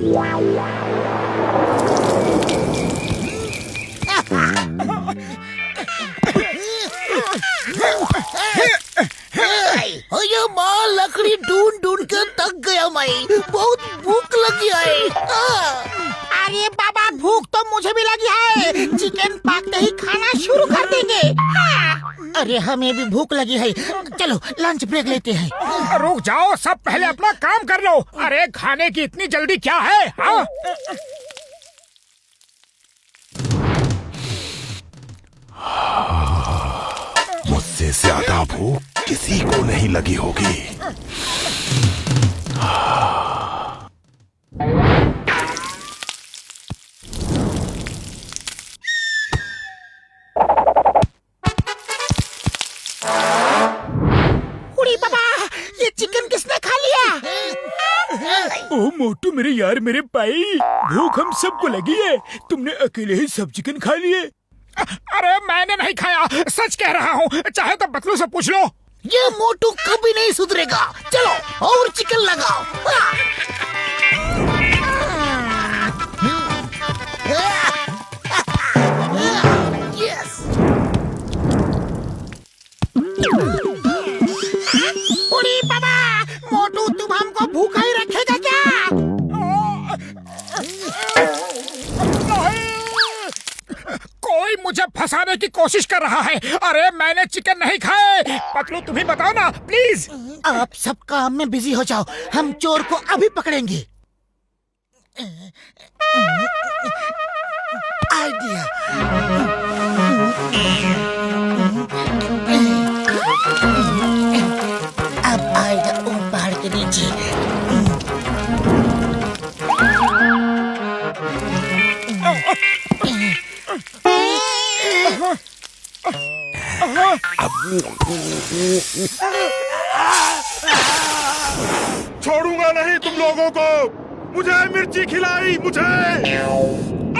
अरे माँ, लकड़ी ढूंढ ढूंढ कर थक गया मैं। बहुत भूख लगी है। अरे बाबा, भूख तो मुझे भी लगी है। चिकन पकते ही खाना शुरू कर देंगे। अरे हमें भी भूख लगी है। चलो लंच ब्रेक लेते हैं। रुक जाओ, सब पहले अपना काम कर लो। अरे खाने की इतनी जल्दी क्या है? हाँ? मुझसे ज्यादा भूख किसी को नहीं लगी होगी। उड़ी बाबा, ये चिकन किसने खा लिया? ओ मोटू मेरे यार, मेरे भाई, भूख हम सबको लगी है। तुमने अकेले ही सब चिकन खा लिए। अरे मैंने नहीं खाया, सच कह रहा हूँ। चाहे तो बतलू से पूछ लो। ये मोटू कभी नहीं सुधरेगा। चलो और चिकन लगाओ। यस। उड़ी बाबा, मोटू तुम हमको भूखा ही रखेगा क्या? कोई मुझे फंसाने की कोशिश कर रहा है। अरे मैंने चिकन नहीं खाए। पतलू तुम ही बताओ ना प्लीज। आप सब काम में बिजी हो जाओ, हम चोर को अभी पकड़ेंगे। आइडिया। अब आएगा ऊपर पहाड़ के नीचे। छोड़ूंगा नहीं तुम लोगों को। मुझे मिर्ची खिलाई, मुझे।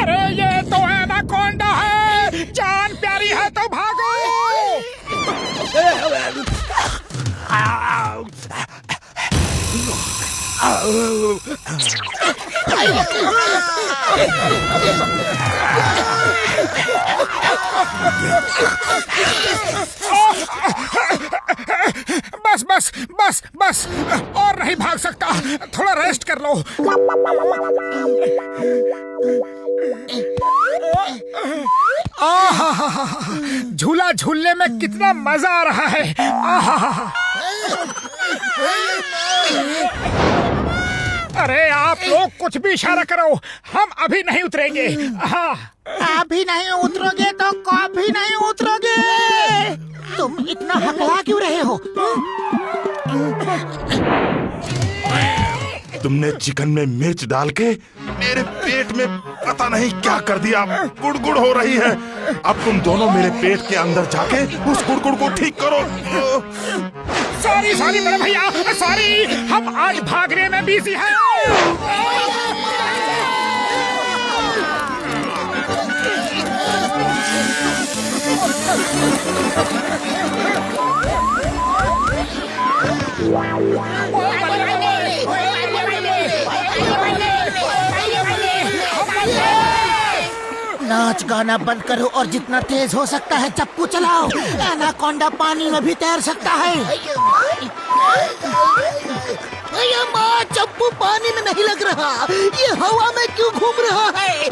अरे ये तो एनाकोंडा है। जान प्यारी है तो भागो। बस बस बस बस, और नहीं भाग सकता। थोड़ा रेस्ट कर लो। झूला झूलने में कितना मजा आ रहा है। अरे आप लोग कुछ भी इशारा करो, हम अभी नहीं उतरेंगे। हाँ, अभी नहीं उतरोगे तो कभी नहीं उतरोगे। तुम इतना हकला क्यों रहे हो? तुमने चिकन में मिर्च डाल के मेरे पेट में पता नहीं क्या कर दिया। गुड़गुड़ हो रही है। अब तुम दोनों मेरे पेट के अंदर जाके उस गुड़गुड़ को ठीक करो। सॉरी सॉरी मेरे भैया, सॉरी। हम आज भागने में बिजी हैं। नाच गाना बंद करो और जितना तेज हो सकता है चप्पू चलाओ। एनाकोंडा पानी में भी तैर सकता है। अरे माँ, चप्पू पानी में नहीं लग रहा। ये हवा में क्यों घूम रहा है?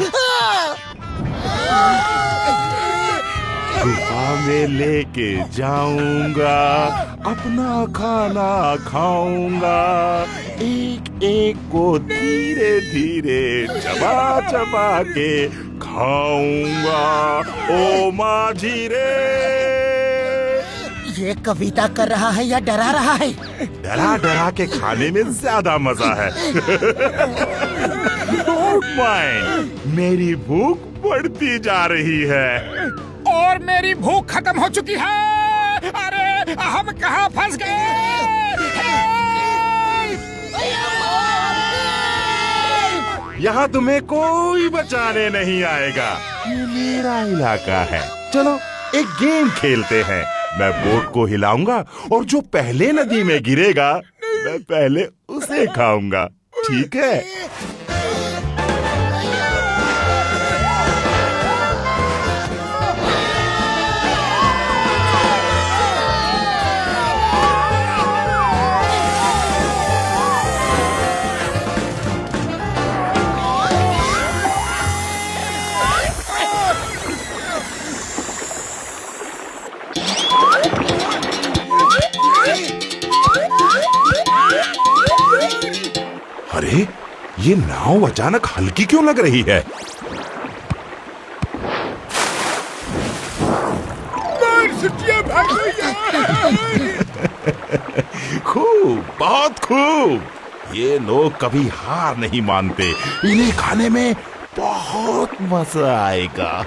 गुफा में लेके जाऊंगा, अपना खाना खाऊंगा, एक एक को धीरे धीरे चबा चबा के खाऊंगा। ओ माझी रे। ये कविता कर रहा है या डरा रहा है? डरा डरा के खाने में ज्यादा मजा है। डोंट माइंड, मेरी भूख बढ़ती जा रही है। और मेरी भूख खत्म हो चुकी है। अरे हम कहाँ फंस गए? यहाँ तुम्हें कोई बचाने नहीं आएगा। ये मेरा इलाका है। चलो एक गेम खेलते हैं। मैं बोट को हिलाऊंगा और जो पहले नदी में गिरेगा मैं पहले उसे खाऊंगा। ठीक है? अरे ये नाव अचानक हल्की क्यों लग रही है? खूब, बहुत खूब। ये लोग कभी हार नहीं मानते। इन्हें खाने में बहुत मजा आएगा।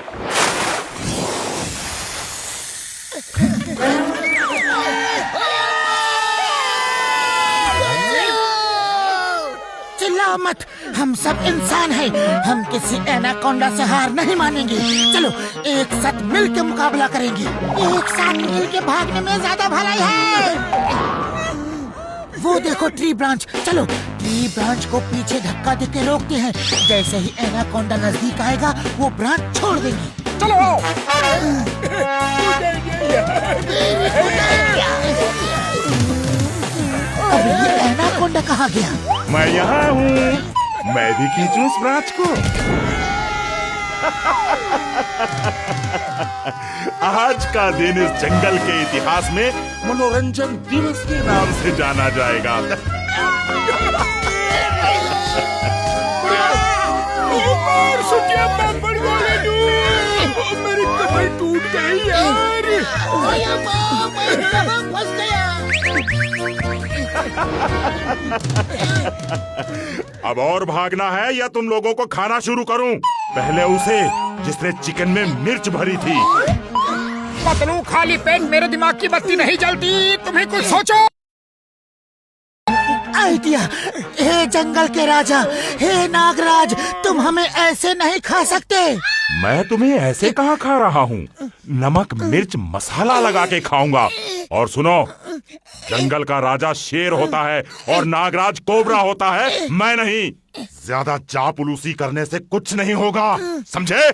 चिल्लाओ मत, हम सब इंसान हैं। हम किसी एनाकोंडा से हार नहीं मानेंगे। चलो एक साथ मिल के मुकाबला करेंगे। एक साथ मिल के भागने में ज्यादा भलाई है। वो देखो ट्री ब्रांच। चलो ट्री ब्रांच को पीछे धक्का देके रोकते हैं। जैसे ही एनाकोंडा नजदीक आएगा वो ब्रांच छोड़ देंगे। चलो अब ये एनाकोंडा कहाँ गया? मैं यहाँ हूँ। मैं भी खींचूं इस ब्रांच को। आज का दिन इस जंगल के इतिहास में मनोरंजन दिवस के नाम से जाना जाएगा। मेरी कमर टूट गई यार। फंस गया। अब और भागना है या तुम लोगों को खाना शुरू करूं? पहले उसे जिसने चिकन में मिर्च भरी थी। पतलू, खाली पेट मेरे दिमाग की बत्ती नहीं जलती। तुम्हें कुछ सोचो। आइडिया। हे जंगल के राजा, हे नागराज, तुम हमें ऐसे नहीं खा सकते। मैं तुम्हें ऐसे कहाँ खा रहा हूँ? नमक मिर्च मसाला लगा के खाऊंगा। और सुनो, जंगल का राजा शेर होता है और नागराज कोबरा होता है, मैं नहीं। ज्यादा चापलूसी करने से कुछ नहीं होगा, समझे?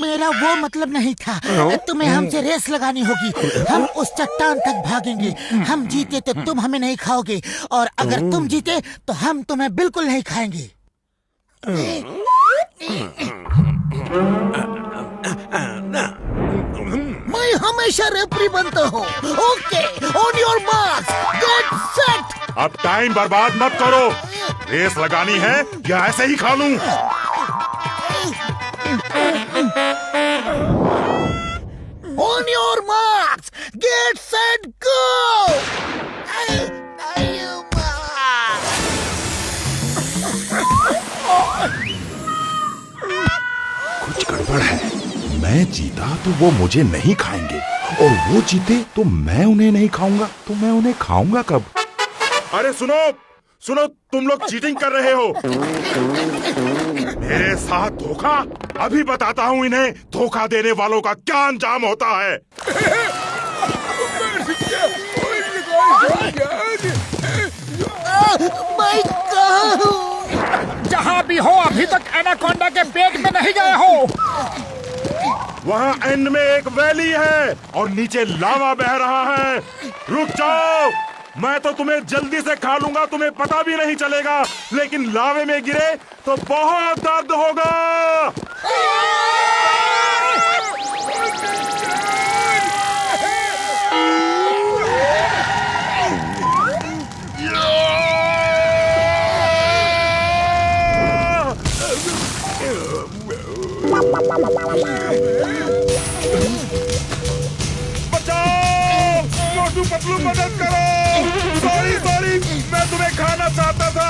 मेरा वो मतलब नहीं था। तुम्हें हमसे रेस लगानी होगी। हम उस चट्टान तक भागेंगे। हम जीते तो तुम हमें नहीं खाओगे, और अगर तुम जीते तो हम तुम्हें बिल्कुल नहीं खाएंगे। मैं हमेशा रेफरी बनता हूँ। Okay, on your marks, get set. अब टाइम बर्बाद मत करो। रेस लगानी है या ऐसे ही खा लूं? On your marks, get set, go. कुछ गड़बड़ है। मैं जीता तो वो मुझे नहीं खाएंगे, और वो जीते तो मैं उन्हें नहीं खाऊंगा। तो मैं उन्हें खाऊंगा कब? अरे सुनो सुनो, तुम लोग चीटिंग कर रहे हो। मेरे साथ धोखा। अभी बताता हूँ इन्हें धोखा देने वालों का क्या अंजाम होता है। मैं कहाँ हूँ? जहाँ भी हो, अभी तक एनाकोंडा के पेट में नहीं गए हो। वहाँ एंड में एक वैली है और नीचे लावा बह रहा है। रुक जाओ, मैं तो तुम्हें जल्दी से खा लूंगा, तुम्हें पता भी नहीं चलेगा। लेकिन लावे में गिरे तो बहुत दर्द होगा। बचाओ, मोटू पतलू मदद करो। सॉरी, मैं तुम्हें खाना चाहता था।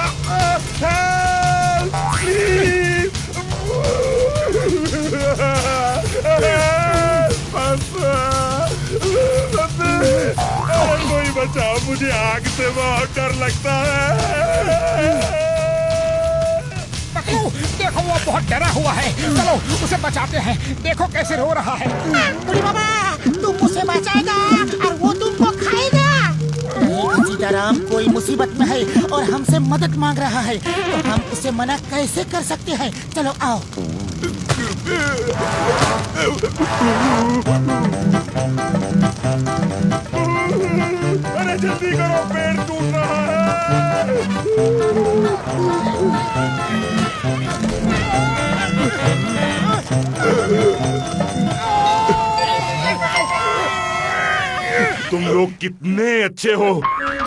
Help, please. कोई बचाओ, मुझे आग से बहुत डर लगता है। देखो वो बहुत डरा हुआ है। चलो उसे बचाते हैं। देखो कैसे रो रहा है। बुढ़ी बाबा, तुम उसे बचाएगा और वो तुमको खाएगा। सीताराम कोई मुसीबत में है और हमसे मदद मांग रहा है, तो हम उसे मना कैसे कर सकते हैं? चलो आओ। अरे जल्दी करो, पेड़ टूट रहा है। तुम लोग कितने अच्छे हो।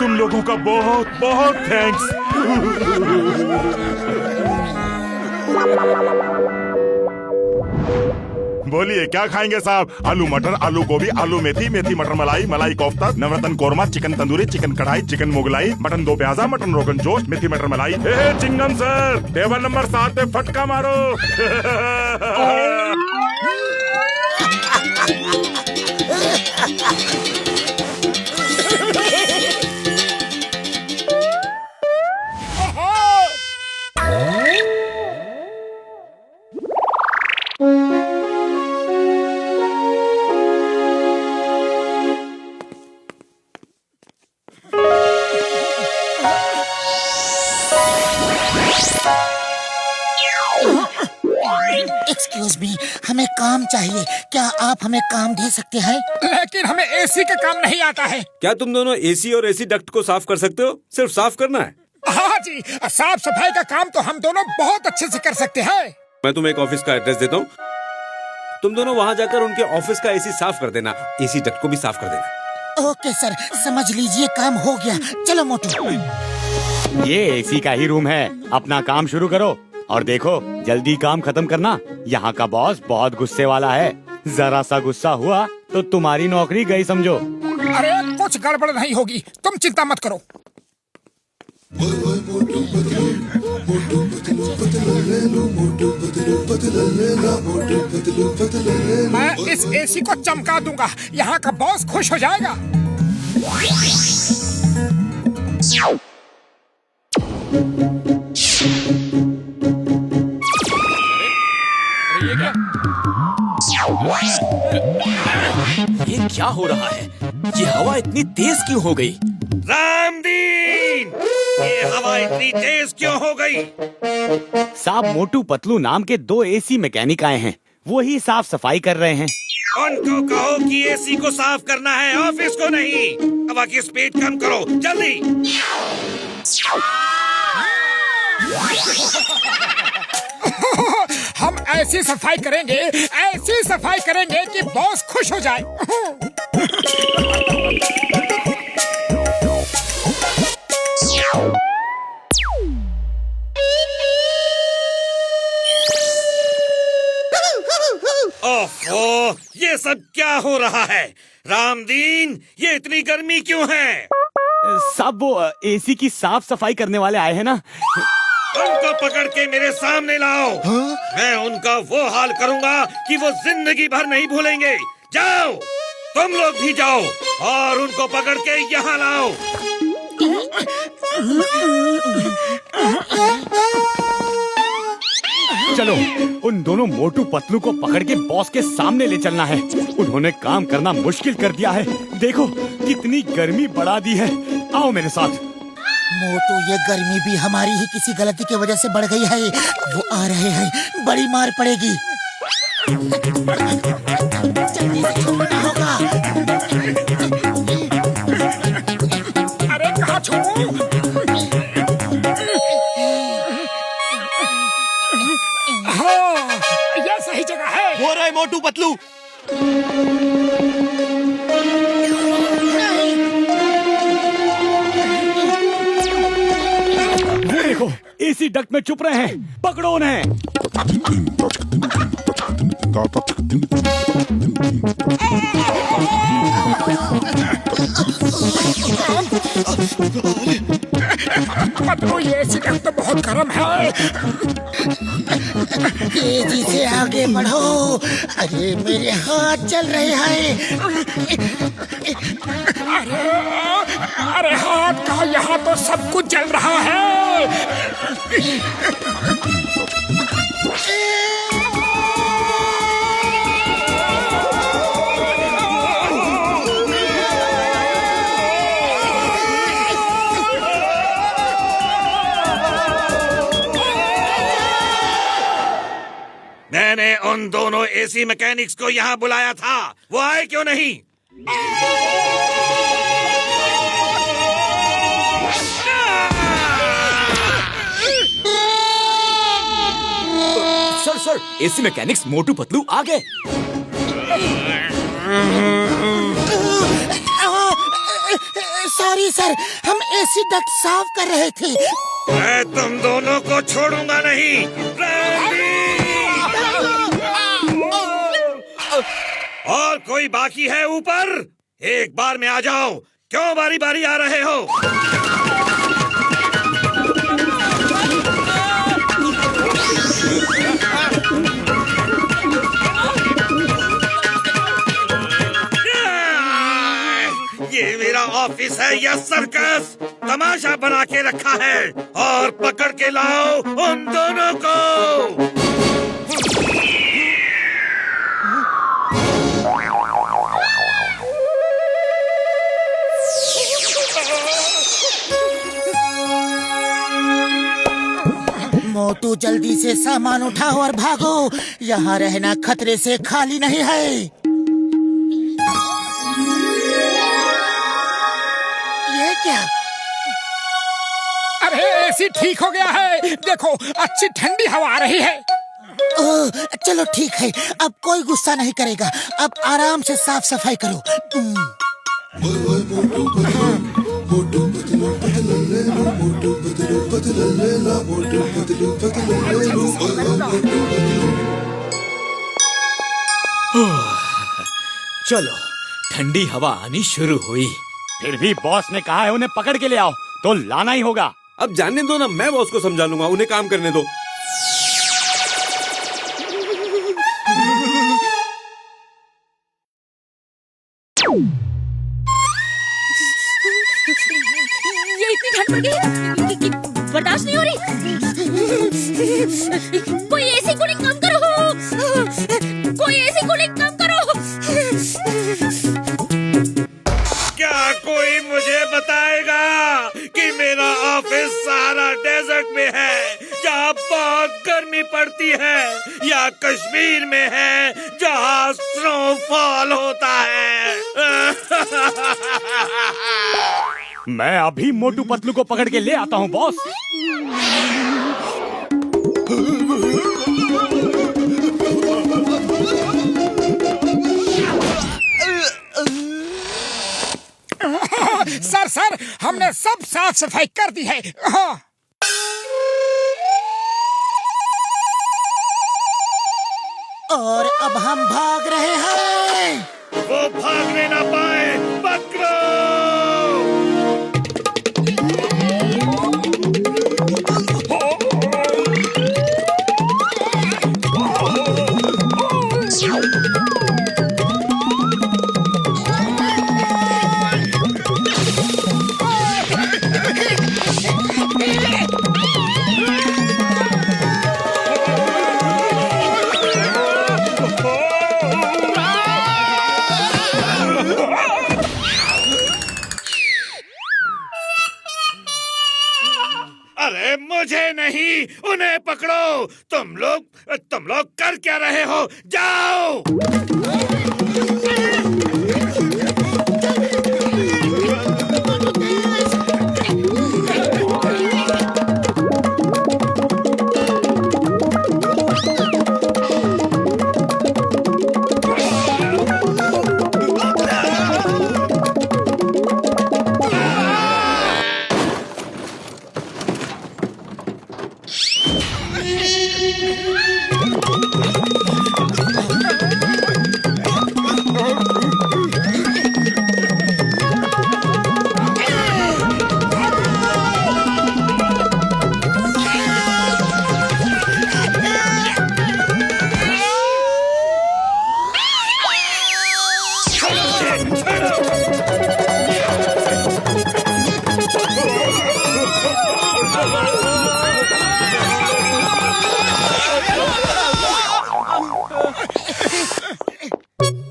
तुम लोगों का बहुत बहुत थैंक्स। बोलिए क्या खाएंगे साहब? आलू मटर, आलू गोभी, आलू मेथी, मेथी मटर मलाई, मलाई कोफ्ता, नवरत्न कोरमा, चिकन तंदूरी, चिकन कढ़ाई, चिकन मुगलाई, मटन दो प्याजा, मटन रोगन जोश, मेथी मटर मलाई। चिंगम सर, टेबल नंबर 7 पे फटका मारो। एक्सक्यूज मी, हमें काम चाहिए। क्या आप हमें काम दे सकते हैं? लेकिन हमें एसी का काम नहीं आता है। क्या तुम दोनों एसी और एसी डक्ट को साफ कर सकते हो? सिर्फ साफ करना है। हाँ जी, साफ सफाई का काम तो हम दोनों बहुत अच्छे से कर सकते हैं। मैं तुम्हें एक ऑफिस का एड्रेस देता हूँ, तुम दोनों वहाँ जाकर उनके ऑफिस का एसी साफ कर देना, एसी डक्ट को भी साफ कर देना। ओके सर, समझ लीजिए काम हो गया। चलो मोटू। ये एसी का ही रूम है, अपना काम शुरू करो और देखो जल्दी काम खत्म करना। यहाँ का बॉस बहुत गुस्से वाला है, जरा सा गुस्सा हुआ तो तुम्हारी नौकरी गई समझो। अरे कुछ गड़बड़ नहीं होगी, तुम चिंता मत करो। मैं इस एसी को चमका दूंगा, यहाँ का बॉस खुश हो जाएगा। ये क्या हो रहा है? ये हवा इतनी तेज क्यों हो गई? रामदीन, ये हवा इतनी तेज क्यों हो गई? साहब मोटू पतलू नाम के 2 एसी मैकेनिक आए हैं, वो ही साफ सफाई कर रहे हैं। उनको कहो कि एसी को साफ करना है, ऑफिस को नहीं। हवा की स्पीड कम करो, जल्दी। हम ऐसी सफाई करेंगे, ऐसी सफाई करेंगे कि बॉस खुश हो जाए। ओफो, ये सब क्या हो रहा है? रामदीन, ये इतनी गर्मी क्यों है? साहब वो एसी की साफ सफाई करने वाले आए हैं ना। उनको पकड़ के मेरे सामने लाओ। मैं उनका वो हाल करूंगा कि वो जिंदगी भर नहीं भूलेंगे। जाओ, तुम लोग भी जाओ और उनको पकड़ के यहाँ लाओ। चलो उन दोनों मोटू पतलू को पकड़ के बॉस के सामने ले चलना है। उन्होंने काम करना मुश्किल कर दिया है, देखो कितनी गर्मी बढ़ा दी है। आओ मेरे साथ। मोटू, ये गर्मी भी हमारी ही किसी गलती की वजह से बढ़ गई है। वो आ रहे हैं, बड़ी मार पड़ेगी। जल्दी से छोड़ना होगा। अरे कहाँ छोड़ूं? हाँ, यह सही जगह है। हो रहा है मोटू पतलू। वो देखो एसी डक्ट में छुप रहे हैं, पकड़ो उन्हें। पतलू, ये एसी डक्ट तो बहुत गर्म है। तेजी से आगे बढ़ो। अरे मेरे हाथ चल रहे हैं। अरे हाथ का, यहाँ तो सब कुछ जल रहा है। मैंने उन दोनों एसी मैकेनिक्स को यहाँ बुलाया था, वो आए क्यों नहीं? Sir, AC mechanics Motu Patlu आ गए। सॉरी सर, हम एसी डक्ट साफ कर रहे थे। मैं तुम दोनों को छोड़ूंगा नहीं। और कोई बाकी है ऊपर? एक बार में आ जाओ। क्यों बारी बारी आ रहे हो? ये मेरा ऑफिस है या सर्कस? तमाशा बना के रखा है और पकड़ के लाओ उन दोनों को। मोटू जल्दी से सामान उठाओ और भागो, यहाँ रहना खतरे से खाली नहीं है। ये क्या? अरे एसी ठीक हो गया है, देखो अच्छी ठंडी हवा आ रही है। ओह, चलो ठीक है, अब कोई गुस्सा नहीं करेगा। अब आराम से साफ सफाई करो। चलो, ठंडी हवा आनी शुरू हुई। फिर भी बॉस ने कहा है उन्हें पकड़ के ले आओ, तो लाना ही होगा। अब जानने दो ना, मैं बॉस को समझा लूंगा, उन्हें काम करने दो। ये इतनी ठंड पड़ गई कि बर्दाश्त नहीं हो रही। कोई ऐसी कूलिंग काम करो, कोई ऐसी कूलिंग काम करो। क्या कोई मुझे बताएगा कि मेरा ऑफिस सहारा डेजर्ट में है जहाँ बहुत गर्मी पड़ती है, या कश्मीर में है जहाँ स्नोफॉल होता है? मैं अभी मोटू पतलू को पकड़ के ले आता हूँ बॉस। सर हमने सब साफ सफाई कर दी है। हाँ। और अब हम भाग रहे हैं। वो भागने ना पाए, पकड़ो। अरे मुझे नहीं, उन्हें पकड़ो। तुम लोग कर क्या रहे हो? जाओ।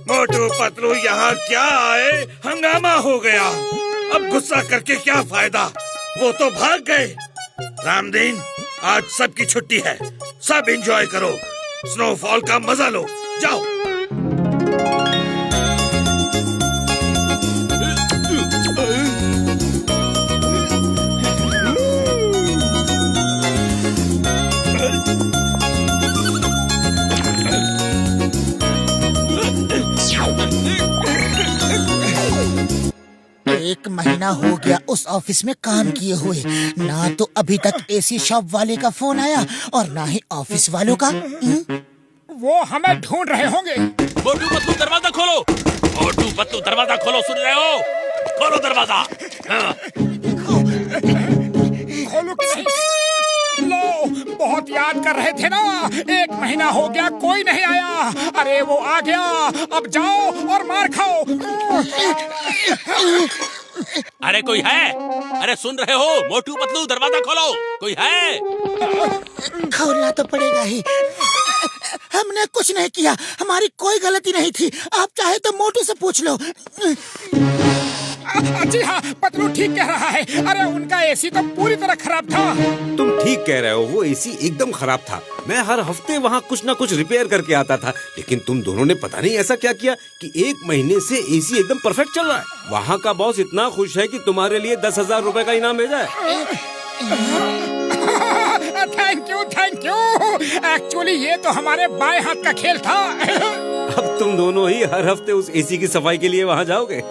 मोटू पतलू यहाँ क्या आए? हंगामा हो गया। अब गुस्सा करके क्या फायदा? वो तो भाग गए। रामदीन, आज सबकी छुट्टी है, सब एंजॉय करो, स्नोफॉल का मजा लो। जाओ। एक महीना हो गया उस ऑफिस में काम किए हुए। ना तो अभी तक एसी शॉप वाले का फोन आया और ना ही ऑफिस वालों का। वो हमें ढूंढ रहे होंगे। मोटू पतलू दरवाजा खोलो, मोटू पतलू दरवाजा खोलो, सुन रहे हो? खोलो दरवाजा। हाँ। खोलो कि नहीं? लो, बहुत याद कर रहे थे ना, 1 महीना हो गया कोई नहीं आया। अरे वो आ गया, अब जाओ और मार खाओ। अरे कोई है? अरे सुन रहे हो? मोटू पतलू दरवाजा खोलो, कोई है? खोलना तो पड़ेगा ही। हमने कुछ नहीं किया, हमारी कोई गलती नहीं थी। आप चाहे तो मोटू से पूछ लो। जी हाँ, पतलू ठीक कह रहा है। अरे उनका एसी तो पूरी तरह खराब था। तुम ठीक कह रहे हो, वो एसी एकदम खराब था। मैं हर हफ्ते वहाँ कुछ ना कुछ रिपेयर करके आता था, लेकिन तुम दोनों ने पता नहीं ऐसा क्या किया कि 1 महीने से एसी एकदम परफेक्ट चल रहा है। वहाँ का बॉस इतना खुश है कि तुम्हारे लिए 10,000 रुपए का इनाम भेजा है। Thank you, thank you. Actually ये तो हमारे बाएं हाथ का खेल था। अब तुम दोनों ही हर हफ्ते उस एसी की सफाई के लिए वहाँ जाओगे।